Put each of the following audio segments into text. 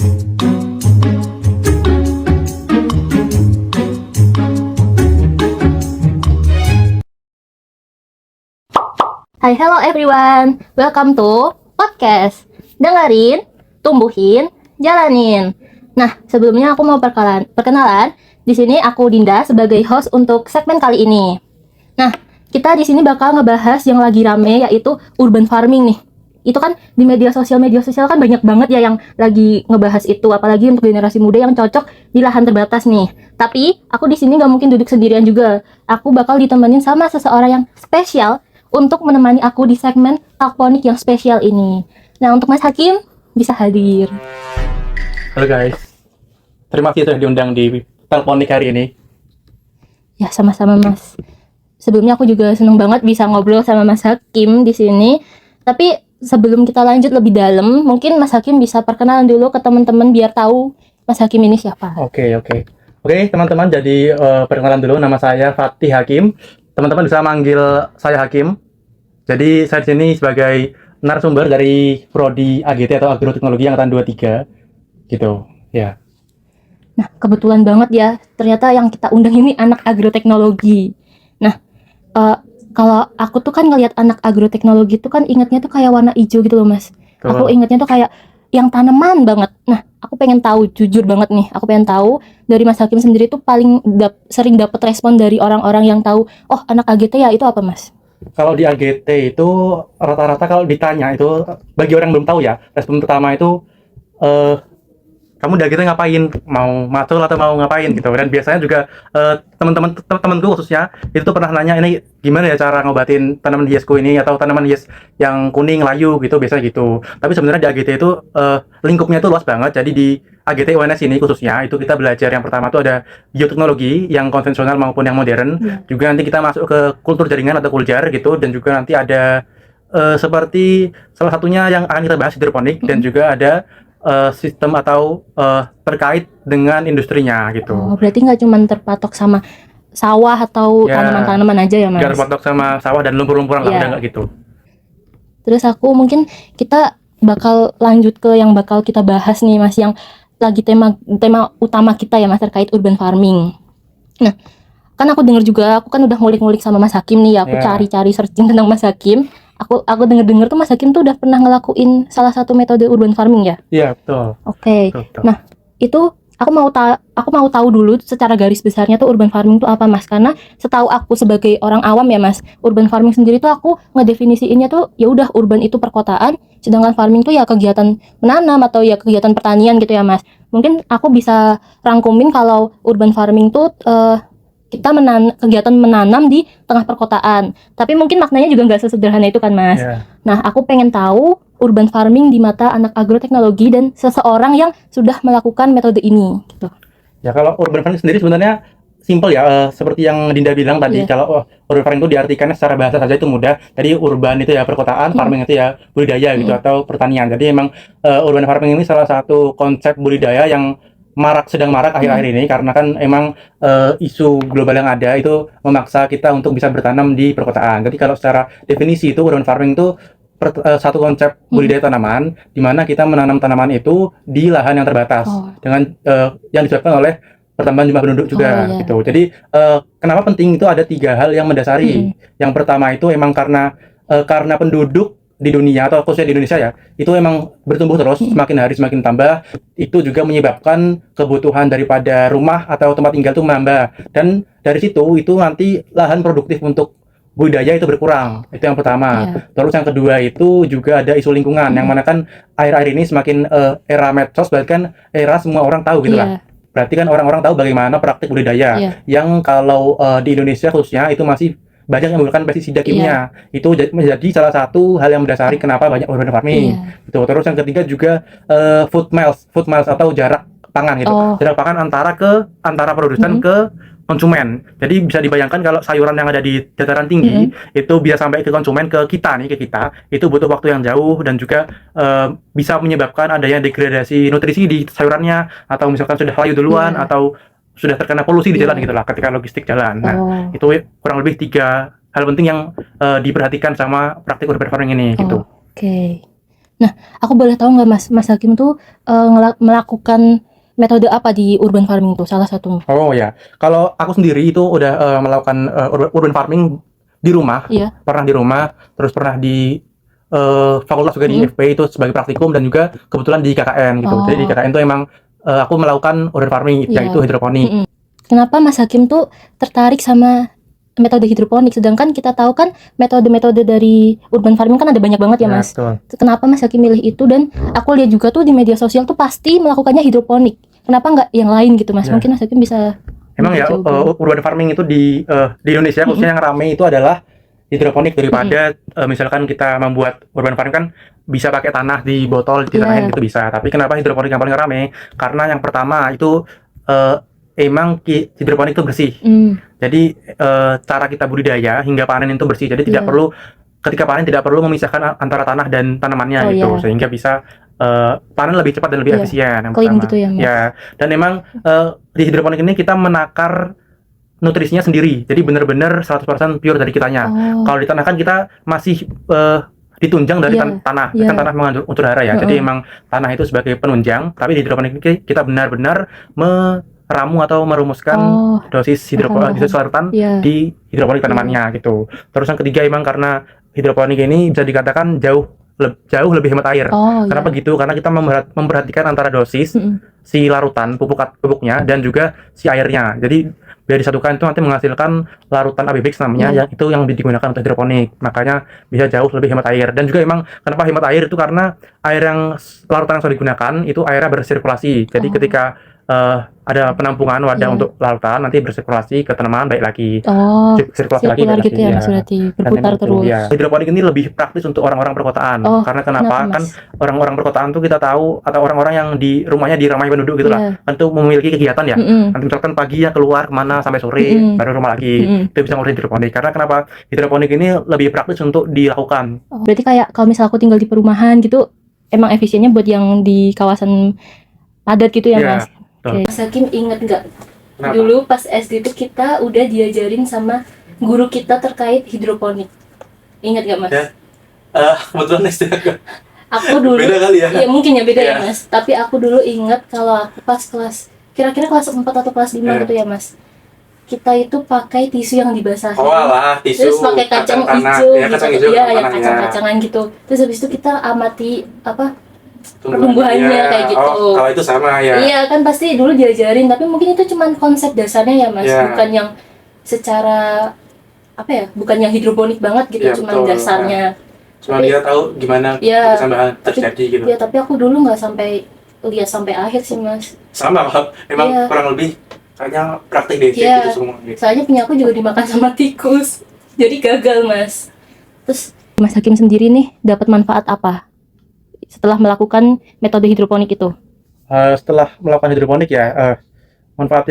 Hai, hello everyone. Welcome to podcast. Dengerin, tumbuhin, jalanin. Nah, sebelumnya aku mau perkenalan. Di sini aku Dinda sebagai host untuk segmen kali ini. Nah, kita di sini bakal ngebahas yang lagi rame, yaitu urban farming nih. Itu kan di media sosial kan banyak banget ya yang lagi ngebahas itu, apalagi untuk generasi muda yang cocok di lahan terbatas nih. Tapi aku di sini nggak mungkin duduk sendirian juga. Aku bakal ditemenin sama seseorang yang spesial untuk menemani aku di segmen Talkponik yang spesial ini. Nah, untuk Mas Hakim bisa hadir. Halo guys, terima kasih sudah diundang di Talkponik hari ini. Ya, sama-sama Mas. Sebelumnya aku juga seneng banget bisa ngobrol sama Mas Hakim di sini. Tapi sebelum kita lanjut lebih dalam, mungkin Mas Hakim bisa perkenalan dulu ke teman-teman biar tahu Mas Hakim ini siapa. Oke teman-teman, jadi perkenalan dulu, nama saya Fatih Hakim. Teman-teman bisa manggil saya Hakim. Jadi saya di sini sebagai narasumber dari Prodi AGT atau Agroteknologi Angkatan 23 gitu ya. Nah, kebetulan banget ya, ternyata yang kita undang ini anak agroteknologi. Nah, kalau aku tuh kan ngelihat anak agroteknologi tuh kan ingatnya tuh kayak warna hijau gitu loh Mas. Aku ingatnya tuh kayak yang tanaman banget. Nah, aku pengen tahu, jujur banget nih, aku pengen tahu dari Mas Hakim sendiri tuh paling sering dapat respon dari orang-orang yang tahu, oh anak AGT ya itu apa Mas? Kalau di AGT itu rata-rata kalau ditanya itu, bagi orang yang belum tahu ya, respon pertama itu kamu di AGT ngapain, mau matul atau mau ngapain gitu. Dan biasanya juga temanku khususnya itu tuh pernah nanya, ini gimana ya cara ngobatin tanaman hiasku ini atau tanaman hias yang kuning layu gitu, biasanya gitu. Tapi sebenarnya di AGT itu lingkupnya itu luas banget. Jadi di AGT UNS ini khususnya itu kita belajar yang pertama tuh ada bioteknologi yang konvensional maupun yang modern. Juga nanti kita masuk ke kultur jaringan atau kuljar gitu, dan juga nanti ada seperti salah satunya yang akan kita bahas hidroponik, dan juga ada sistem atau terkait dengan industrinya gitu. Oh, berarti nggak cuma terpatok sama sawah atau tanaman-tanaman aja ya Mas? Nggak terpatok sama sawah dan lumpur-lumpuran lah, udah nggak gitu. Terus aku mungkin kita bakal lanjut ke yang bakal kita bahas nih Mas, yang lagi tema utama kita ya Mas, terkait urban farming. Nah, kan aku dengar juga, aku kan udah ngulik-ngulik sama Mas Hakim nih, aku cari-cari searching tentang Mas Hakim. Aku dengar tuh Mas Hakim tuh udah pernah ngelakuin salah satu metode urban farming ya? Iya, betul. Oke. Nah, itu aku mau tahu dulu secara garis besarnya tuh urban farming tuh apa Mas? Karena setahu aku sebagai orang awam ya Mas, urban farming sendiri tuh aku ngedefinisiinnya tuh ya udah urban itu perkotaan, sedangkan farming tuh ya kegiatan menanam atau ya kegiatan pertanian gitu ya Mas. Mungkin aku bisa rangkumin kalau urban farming tuh kita kegiatan menanam di tengah perkotaan. Tapi mungkin maknanya juga nggak sesederhana itu kan Mas. Nah, aku pengen tahu urban farming di mata anak agroteknologi dan seseorang yang sudah melakukan metode ini gitu. Ya, kalau urban farming sendiri sebenarnya simple ya, seperti yang Dinda bilang tadi. Kalau urban farming itu diartikannya secara bahasa saja itu mudah. Jadi urban itu ya perkotaan, farming itu ya budidaya gitu atau pertanian. Jadi emang urban farming ini salah satu konsep budidaya yang sedang marak akhir-akhir ini, karena kan emang isu global yang ada itu memaksa kita untuk bisa bertanam di perkotaan. Jadi kalau secara definisi itu urban farming itu satu konsep budidaya tanaman di mana kita menanam tanaman itu di lahan yang terbatas dengan yang disebabkan oleh pertambahan jumlah penduduk juga gitu. Jadi kenapa penting itu ada 3 hal yang mendasari. Yang pertama itu emang karena penduduk di dunia atau khususnya di Indonesia ya, itu emang bertumbuh terus, semakin hari semakin tambah. Itu juga menyebabkan kebutuhan daripada rumah atau tempat tinggal itu menambah, dan dari situ itu nanti lahan produktif untuk budidaya itu berkurang. Itu yang pertama. Terus yang kedua itu juga ada isu lingkungan, yang mana kan akhir-akhir ini semakin era medsos, bahkan era semua orang tahu gitu lah. Berarti kan orang-orang tahu bagaimana praktik budidaya yang kalau di Indonesia khususnya itu masih banyak yang menggunakan pestisida kimia. Itu menjadi salah satu hal yang mendasari kenapa banyak urban farming. Gitu. Terus yang ketiga juga food miles atau jarak pangan gitu. Jarak pangan antara produsen ke konsumen. Jadi bisa dibayangkan kalau sayuran yang ada di dataran tinggi itu bisa sampai ke konsumen, ke kita itu butuh waktu yang jauh, dan juga bisa menyebabkan adanya degradasi nutrisi di sayurannya, atau misalkan sudah layu duluan atau sudah terkena polusi di jalan gitu lah ketika logistik jalan. Nah, itu kurang lebih 3 hal penting yang diperhatikan sama praktik urban farming ini gitu. Oke. Aku boleh tahu nggak Mas Hakim tuh melakukan metode apa di urban farming tuh salah satunya? Oh ya, kalau aku sendiri itu udah melakukan urban farming di rumah, Iya. pernah di rumah, terus pernah di fakultas juga di FP itu sebagai praktikum, dan juga kebetulan di KKN gitu. Oh. Jadi di KKN tuh emang aku melakukan urban farming Iya. yaitu hidroponik. Kenapa Mas Hakim tuh tertarik sama metode hidroponik, sedangkan kita tahu kan metode-metode dari urban farming kan ada banyak banget ya Nah, Mas. betul. Kenapa Mas Hakim milih itu? Dan aku lihat juga tuh di media sosial tuh pasti melakukannya hidroponik. Kenapa nggak yang lain gitu Mas? Ya. Mungkin Mas Hakim bisa Emang ya jawab. urban farming itu di Indonesia khususnya yang ramai itu adalah hidroponik daripada misalkan kita membuat urban farming kan bisa pakai tanah di botol di tanah gitu bisa. Tapi kenapa hidroponik yang paling ramai? Karena yang pertama itu emang hidroponik itu bersih. Jadi cara kita budidaya hingga panen itu bersih. Jadi tidak perlu ketika panen tidak perlu memisahkan antara tanah dan tanamannya gitu, sehingga bisa panen lebih cepat dan lebih efisien. Yang Clean pertama. gitu ya, Mas. Ya, dan emang di hidroponik ini kita menakar nutrisinya sendiri. Jadi benar-benar 100% pure dari kitanya. Kalau di tanah kan kita masih ditunjang dari tanah. Kan tanah mengandung unsur hara ya. Jadi emang tanah itu sebagai penunjang, tapi di hidroponik ini kita benar-benar meramu atau merumuskan dosis larutan di hidroponik tanamannya gitu. Terus yang ketiga emang karena hidroponik ini bisa dikatakan jauh lebih hemat air. Kenapa gitu? Karena kita memperhatikan antara dosis si larutan pupuknya dan juga si airnya. Jadi biar disatukan itu nanti menghasilkan larutan ABBX namanya, yang itu yang digunakan untuk hidroponik. Makanya bisa jauh lebih hemat air. Dan juga emang kenapa hemat air itu karena air yang larutan yang sudah digunakan itu airnya bersirkulasi. Jadi ketika ada penampungan wadah untuk larutan, nanti bersirkulasi ke tanaman baik lagi. Sirkulasi lagi gitu ya, Mas, berarti berputar terus. Ya. Hidroponik ini lebih praktis untuk orang-orang perkotaan. Karena kenapa? Kan orang-orang perkotaan tuh kita tahu, atau orang-orang yang di rumahnya diramai penduduk gitu lah, kan tuh memiliki kegiatan ya. Nanti misalkan paginya keluar kemana sampai sore, baru rumah lagi. Itu bisa ngurusin hidroponik. Karena kenapa? Hidroponik ini lebih praktis untuk dilakukan. Berarti kayak kalau misal aku tinggal di perumahan gitu, emang efisiennya buat yang di kawasan padat gitu ya, Mas? Mas Hakim inget nggak? Dulu pas SD tuh kita udah diajarin sama guru kita terkait hidroponik. Ingat nggak Mas? Kebetulan SD aku dulu beda kali ya? Ya mungkin ya beda ya Mas. Tapi aku dulu ingat kalau aku pas kira-kira kelas 4 atau kelas 5 gitu ya Mas. Kita itu pakai tisu yang dibasahin. Tisu. Terus pakai kacang hijau gitu. Iya, yang kacang-kacangan gitu. Terus habis itu kita amati pertumbuhannya kayak gitu. Kalau itu sama ya. Iya kan pasti dulu diajarin, tapi mungkin itu cuman konsep dasarnya ya Mas, bukan yang secara bukan yang hidroponik banget gitu, cuman dasarnya. Cuma dia tahu gimana kesambahan terjadi gitu. Iya, tapi aku dulu nggak sampai lihat sampai akhir sih Mas. Sama kok, emang kurang lebih kayaknya praktik deh gitu semua. Soalnya punya aku juga dimakan sama tikus, jadi gagal Mas. Terus Mas Hakim sendiri nih dapat manfaat apa setelah melakukan metode hidroponik itu? Setelah melakukan hidroponik ya, manfaat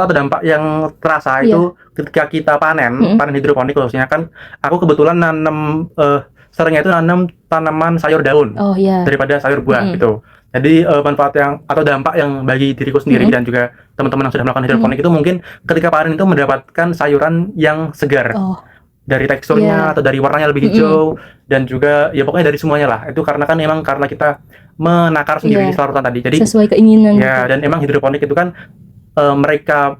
atau dampak yang terasa itu ketika kita panen hidroponik khususnya kan, aku kebetulan seringnya itu nanam tanaman sayur daun daripada sayur buah gitu. Jadi manfaat atau dampak yang bagi diriku sendiri dan juga teman-teman yang sudah melakukan hidroponik itu mungkin ketika panen itu mendapatkan sayuran yang segar. Dari teksturnya atau dari warnanya lebih hijau, dan juga ya pokoknya dari semuanya lah. Itu karena kita menakar sendiri larutan tadi. Jadi sesuai keinginan. Ya, dan emang hidroponik itu kan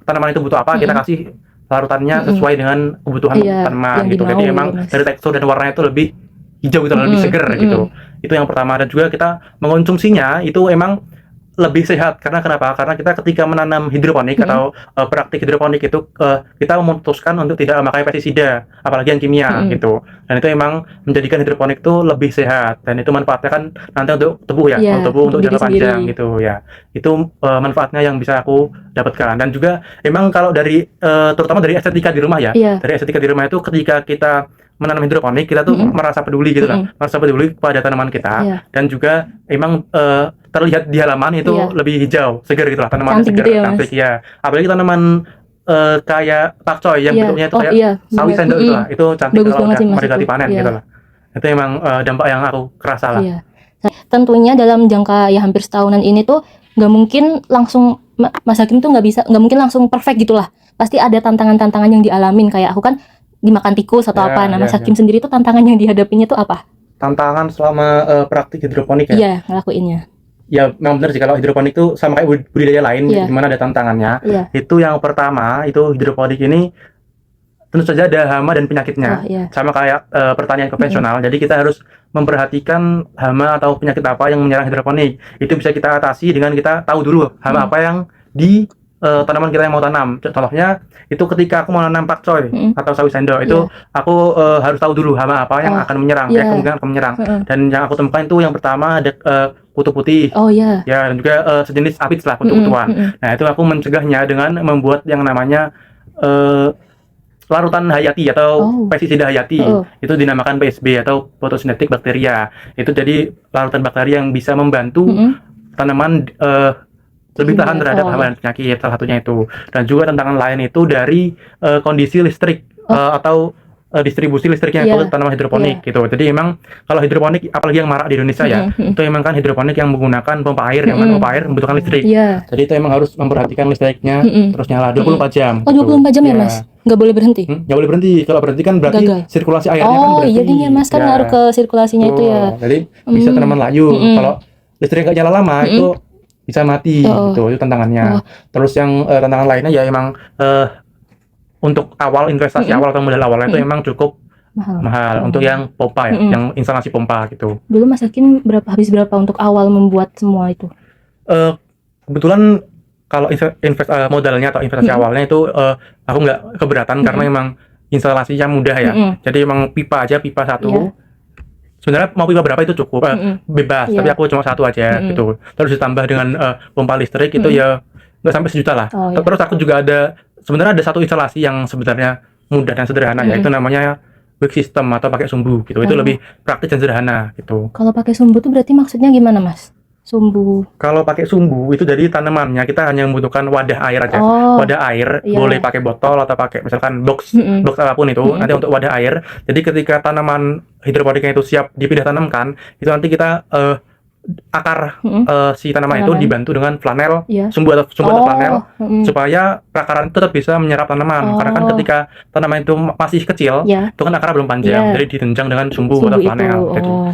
tanaman itu butuh apa, kita kasih larutannya sesuai dengan kebutuhan tanaman gitu. Jadi emang dari tekstur dan warnanya itu lebih hijau gitu, lebih seger gitu. Itu yang pertama. Dan juga kita mengonsumsinya itu emang lebih sehat. Karena kenapa? Karena kita ketika menanam hidroponik atau praktik hidroponik itu kita memutuskan untuk tidak memakai pestisida, apalagi yang kimia gitu. Dan itu emang menjadikan hidroponik itu lebih sehat. Dan itu manfaatnya kan nanti untuk tubuh ya, untuk tubuh untuk jangka panjang gitu ya. Itu manfaatnya yang bisa aku dapatkan. Dan juga emang kalau dari terutama dari estetika di rumah ya, dari estetika di rumah itu ketika kita menanam hidroponik kita tuh merasa peduli gitu lah, merasa peduli kepada tanaman kita, dan juga emang terlihat di halaman itu lebih hijau, segar gitu lah, tanaman segar, cantik ya. Apalagi tanaman kayak pakcoy yang bentuknya itu kayak sawi sendok gitu lah, itu cantik kalau udah mendekati panen gitu lah. Itu emang dampak yang aku kerasa lah. Tentunya dalam jangka hampir setahunan ini tuh nggak mungkin langsung Mas Hakim tuh nggak mungkin langsung perfect gitulah. Pasti ada tantangan-tantangan yang dialamin, kayak aku kan dimakan tikus atau apa. Nah, Mas Hakim sendiri tuh tantangan yang dihadapinya tuh apa? tantangan selama praktik hidroponik ya. Iya, ngelakuinnya. Ya, memang benar sih kalau hidroponik itu sama kayak budidaya lain, Iya. di mana ada tantangannya. Iya. Itu yang pertama, itu hidroponik ini tentu saja ada hama dan penyakitnya. Oh, iya. Sama kayak pertanian konvensional. Jadi kita harus memperhatikan hama atau penyakit apa yang menyerang hidroponik. Itu bisa kita atasi dengan kita tahu dulu hama apa yang di tanaman kita yang mau tanam. Contohnya itu ketika aku mau nanam pakcoy atau sawi sendok itu aku harus tahu dulu hama apa yang akan menyerang, kayak kemungkinan akan menyerang. Dan yang aku temukan itu yang pertama ada kutu putih. Oh iya. Ya, dan juga sejenis apits lah, kutu-kutuan. Nah, itu aku mencegahnya dengan membuat yang namanya larutan hayati atau pestisida hayati. Itu dinamakan PSB atau photosynthetic bacteria. Itu jadi larutan bakteri yang bisa membantu tanaman lebih tahan terhadap hama dan penyakit, salah satunya itu. Dan juga tantangan lain itu dari kondisi listrik atau distribusi listriknya ke tanaman hidroponik gitu. Jadi emang kalau hidroponik apalagi yang marak di Indonesia ya, itu emang kan hidroponik yang menggunakan pompa air, yang mana pompa air membutuhkan listrik. Jadi itu emang harus memperhatikan listriknya terus nyala 24 jam. Oh, 24 jam ya, Mas? Nggak boleh berhenti? Nggak boleh berhenti. Kalau berhenti kan berarti sirkulasi airnya kan berarti. Oh iya nih ya, Mas, kan ngaruh ke sirkulasinya itu ya. Jadi bisa tanaman layu. Kalau listriknya nggak nyala lama itu bisa mati gitu. Itu tantangannya. Terus yang tantangan lainnya ya emang untuk awal investasi awal atau modal awalnya itu emang cukup mahal untuk yang pompa ya, yang instalasi pompa gitu. Dulu Mas Hakim habis berapa untuk awal membuat semua itu? Kebetulan kalau modalnya atau investasi awalnya itu aku nggak keberatan karena emang instalasinya mudah ya. Jadi emang pipa satu. Sebenarnya mau pipa berapa itu cukup, bebas. Tapi aku cuma satu aja gitu. Terus ditambah dengan pompa listrik itu ya nggak sampai sejuta lah. Terus aku juga sebenarnya ada satu instalasi yang sebenarnya mudah dan sederhana, yaitu namanya wick system atau pakai sumbu gitu. Itu lebih praktis dan sederhana gitu. Kalau pakai sumbu itu berarti maksudnya gimana, Mas? Sumbu. Kalau pakai sumbu itu jadi tanamannya kita hanya membutuhkan wadah air aja. Wadah air boleh pakai botol atau pakai misalkan box apapun itu. Nanti untuk wadah air. Jadi ketika tanaman hidroponiknya itu siap dipindah tanamkan, itu nanti kita akar si tanaman itu dibantu dengan flanel, sumbu atau flanel supaya akaran itu tetap bisa menyerap tanaman. Karena kan ketika tanaman itu masih kecil, itu kan akarnya belum panjang, jadi ditunjang dengan sumbu atau flanel.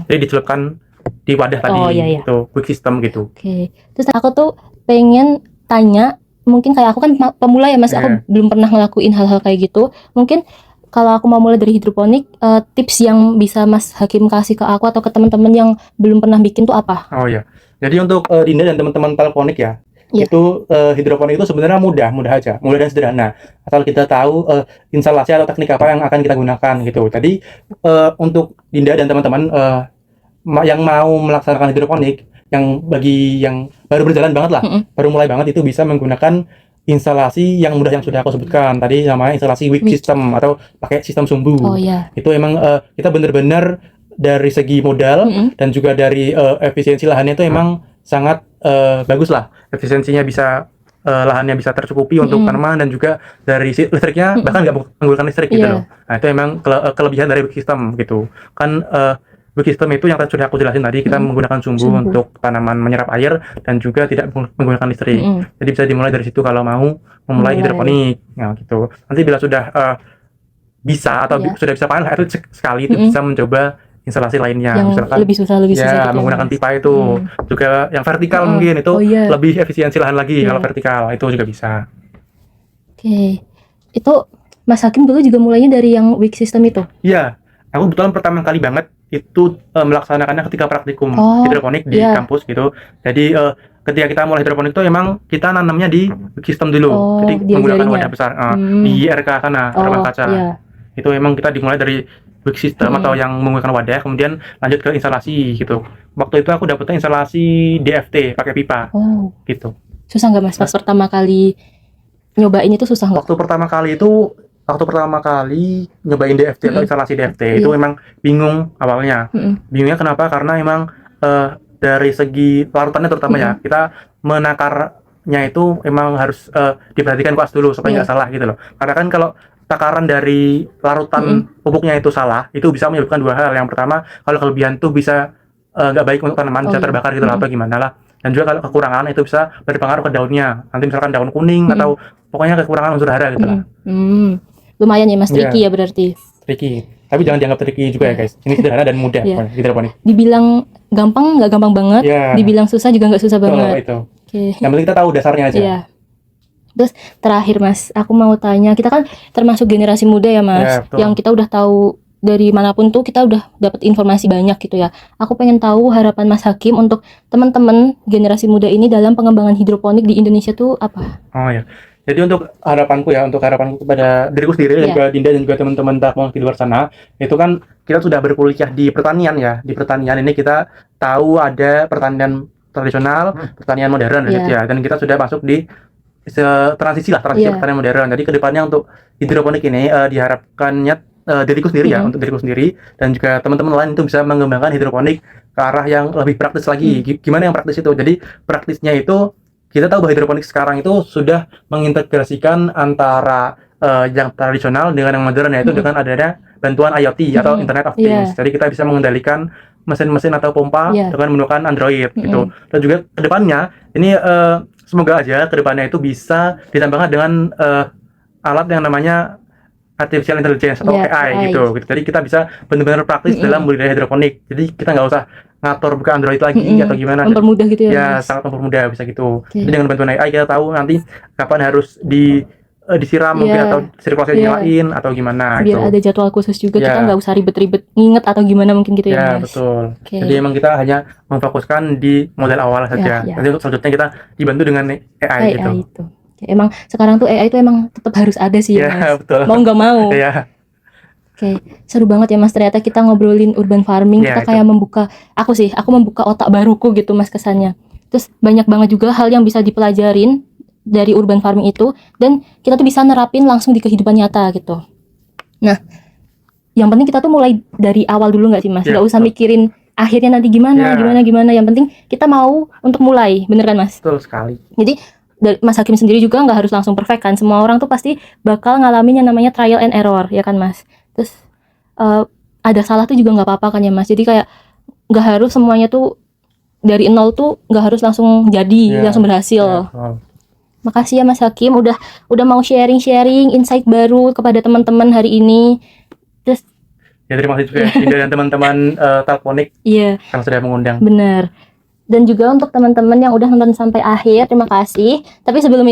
Jadi dicelupkan di wadah tadi itu quick system gitu. Oke. Terus aku tuh pengen tanya, mungkin kayak aku kan pemula ya Mas, aku belum pernah ngelakuin hal-hal kayak gitu. Mungkin kalau aku mau mulai dari hidroponik, tips yang bisa Mas Hakim kasih ke aku atau ke teman-teman yang belum pernah bikin tuh apa? Oh ya. Jadi untuk Dinda dan teman-teman teleponik ya, itu hidroponik itu sebenarnya mudah aja, mudah dan sederhana. Asal kita tahu instalasi atau teknik apa yang akan kita gunakan gitu. Tadi untuk Dinda dan teman-teman yang mau melaksanakan hidroponik, bagi yang baru berjalan banget lah, baru mulai banget itu bisa menggunakan instalasi yang mudah yang sudah aku sebutkan tadi, namanya instalasi wick system atau pakai sistem sumbu. Itu emang kita benar-benar dari segi modal dan juga dari efisiensi lahannya itu emang sangat bagus lah. Efisiensinya bisa lahannya bisa tercukupi untuk tanaman dan juga dari listriknya bahkan nggak menggunakan listrik gitu loh. Nah itu emang kelebihan dari wick system gitu kan. Wick system itu yang sudah aku jelasin tadi, kita menggunakan sumbu untuk tanaman menyerap air dan juga tidak menggunakan listrik. Jadi bisa dimulai dari situ kalau mau memulai hidroponik. Nah, gitu. Nanti bila sudah bisa atau sudah bisa panen itu sekali itu bisa mencoba instalasi lainnya. Yang misalkan lebih susah ya, menggunakan pipa itu. Juga yang vertikal mungkin itu lebih efisiensi lahan lagi kalau vertikal. Itu juga bisa. Oke. Itu Mas Hakim dulu juga mulainya dari yang wick system itu? Iya. Aku kebetulan pertama kali banget itu melaksanakannya ketika praktikum hidroponik di kampus gitu. Jadi ketika kita mulai hidroponik itu emang kita nanamnya di sistem dulu. Jadi menggunakan wadah besar di RK sana, rumah kaca. Itu emang kita dimulai dari wick system atau yang menggunakan wadah, kemudian lanjut ke instalasi gitu. Waktu itu aku dapetnya instalasi DFT pakai pipa. Gitu. Susah nggak Mas pas pertama kali nyobain itu, susah nggak? Waktu pertama kali nyobain DFT atau instalasi DFT itu emang bingung awalnya. Bingungnya kenapa? Karena emang dari segi larutannya terutama ya, kita menakarnya itu emang harus diperhatikan kuas dulu supaya nggak salah gitu loh. Karena kan kalau takaran dari larutan pupuknya itu salah, itu bisa menyebabkan dua hal. Yang pertama, kalau kelebihan tuh bisa nggak baik untuk tanaman, bisa terbakar gitu atau gimana lah. Dan juga kalau kekurangan itu bisa berpengaruh ke daunnya. Nanti misalkan daun kuning atau pokoknya kekurangan unsur hara gitu lah. Lumayan ya Mas, tricky ya berarti. Tricky. Tapi jangan dianggap tricky juga ya guys. Ini sederhana dan mudah Iya. hidroponik. Dibilang gampang nggak gampang banget, Iya. dibilang susah juga nggak susah Betul, banget. itu. Oke. Yang penting kita tahu dasarnya aja. Iya. Terus terakhir Mas, aku mau tanya, kita kan termasuk generasi muda ya Mas, Iya, betul. yang kita udah tahu dari manapun tuh kita udah dapat informasi banyak gitu ya. Aku pengen tahu harapan Mas Hakim untuk teman-teman generasi muda ini dalam pengembangan hidroponik di Indonesia tuh apa? Oh ya. Jadi untuk harapanku kepada diriku sendiri dan Iya. juga Dinda dan juga teman-teman Takmon di luar sana, itu kan kita sudah berkuliah di pertanian ya. Di pertanian ini kita tahu ada pertanian tradisional, pertanian modern Iya. gitu ya. Dan kita sudah masuk di transisi Iya. pertanian modern. Jadi kedepannya untuk hidroponik ini diharapkannya diriku sendiri ya, untuk diriku sendiri dan juga teman-teman lain itu bisa mengembangkan hidroponik ke arah yang lebih praktis lagi. Gimana yang praktis itu? Jadi praktisnya itu kita tahu bahwa hidroponik sekarang itu sudah mengintegrasikan antara yang tradisional dengan yang modern, yaitu dengan adanya bantuan IoT atau Internet of Things. Jadi kita bisa mengendalikan mesin-mesin atau pompa dengan menggunakan Android gitu. Dan juga kedepannya ini semoga aja kedepannya itu bisa ditambahkan dengan alat yang namanya artificial intelligence atau AI gitu. Jadi kita bisa benar-benar praktis dalam budidaya hidroponik. Jadi kita nggak usah ngatur buka Android lagi atau gimana. Mempermudah gitu ya, Ya, Mas? sangat mempermudah bisa gitu. Jadi dengan bantuan AI kita tahu nanti kapan harus disiram mungkin atau sirkulasi nyalain atau gimana biar gitu. ada jadwal khusus juga, kita nggak usah ribet-ribet nginget atau gimana mungkin gitu ya, Ya, Mas? betul. Jadi emang kita hanya memfokuskan di model awal saja. Nanti untuk selanjutnya kita dibantu dengan AI gitu. Itu. Emang sekarang tuh AI itu emang tetap harus ada sih ya, Mas. Betul. Mau nggak mau. Iya. Oke, seru banget ya Mas. Ternyata kita ngobrolin urban farming, kita kayak membuka, aku membuka otak baruku gitu Mas kesannya. Terus banyak banget juga hal yang bisa dipelajarin dari urban farming itu, dan kita tuh bisa nerapin langsung di kehidupan nyata gitu. Nah, yang penting kita tuh mulai dari awal dulu nggak sih Mas? Nggak usah mikirin akhirnya nanti gimana. Yang penting kita mau untuk mulai, bener kan Mas? Betul sekali. Jadi Mas Hakim sendiri juga nggak harus langsung perfect kan. Semua orang tuh pasti bakal ngalamin yang namanya trial and error, ya kan Mas? Terus ada salah tuh juga nggak apa-apa kan ya Mas. Jadi kayak nggak harus semuanya tuh dari nol tuh nggak harus langsung jadi, langsung berhasil. Makasih ya Mas Hakim udah mau sharing insight baru kepada teman-teman hari ini. Terus ya terima kasih juga Dinda dan teman-teman Takmonik karena sudah mengundang. Bener. Dan juga untuk teman-teman yang udah nonton sampai akhir, terima kasih. Tapi sebelum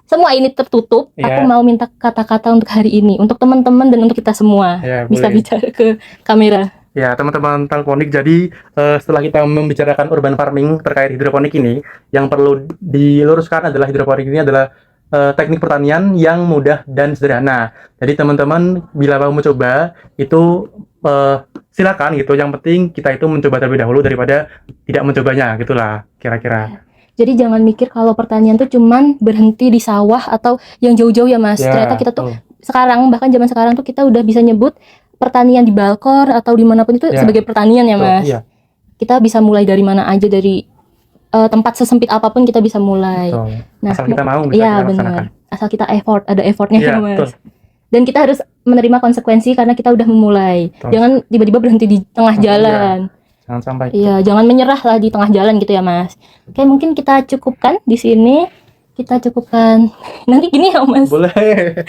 semua ini tertutup, aku mau minta kata-kata untuk hari ini, untuk teman-teman dan untuk kita semua. Bisa bicara ke kamera. Ya, teman-teman Takmonik, jadi setelah kita membicarakan urban farming terkait hidroponik ini, yang perlu diluruskan adalah hidroponik ini adalah teknik pertanian yang mudah dan sederhana. Jadi teman-teman bila mau mencoba itu silakan gitu. Yang penting kita itu mencoba terlebih dahulu daripada tidak mencobanya, gitulah kira-kira. Jadi jangan mikir kalau pertanian tuh cuman berhenti di sawah atau yang jauh-jauh ya Mas. Ternyata kita tuh bahkan zaman sekarang tuh kita udah bisa nyebut pertanian di balkon atau dimanapun itu sebagai pertanian ya Mas. Kita bisa mulai dari mana aja, dari tempat sesempit apapun kita bisa mulai. Nah, asal kita mau bisa laksanakan. Asal kita ada effortnya ya Mas. Betul. Dan kita harus menerima konsekuensi karena kita udah memulai. Jangan tiba-tiba berhenti di tengah jalan. Jangan sampai. Jangan menyerah lah di tengah jalan gitu ya Mas. Oke, mungkin kita cukupkan di sini. Kita cukupkan nanti gini ya Mas. Boleh.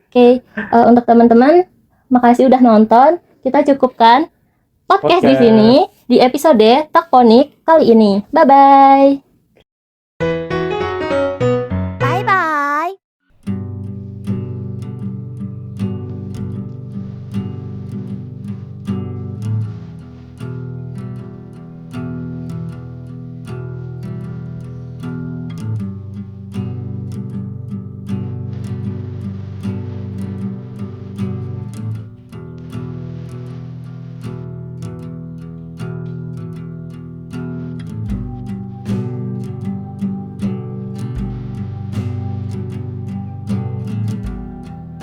Oke, untuk teman-teman, makasih udah nonton. Kita cukupkan podcast di sini di episode Takponik kali ini. Bye bye.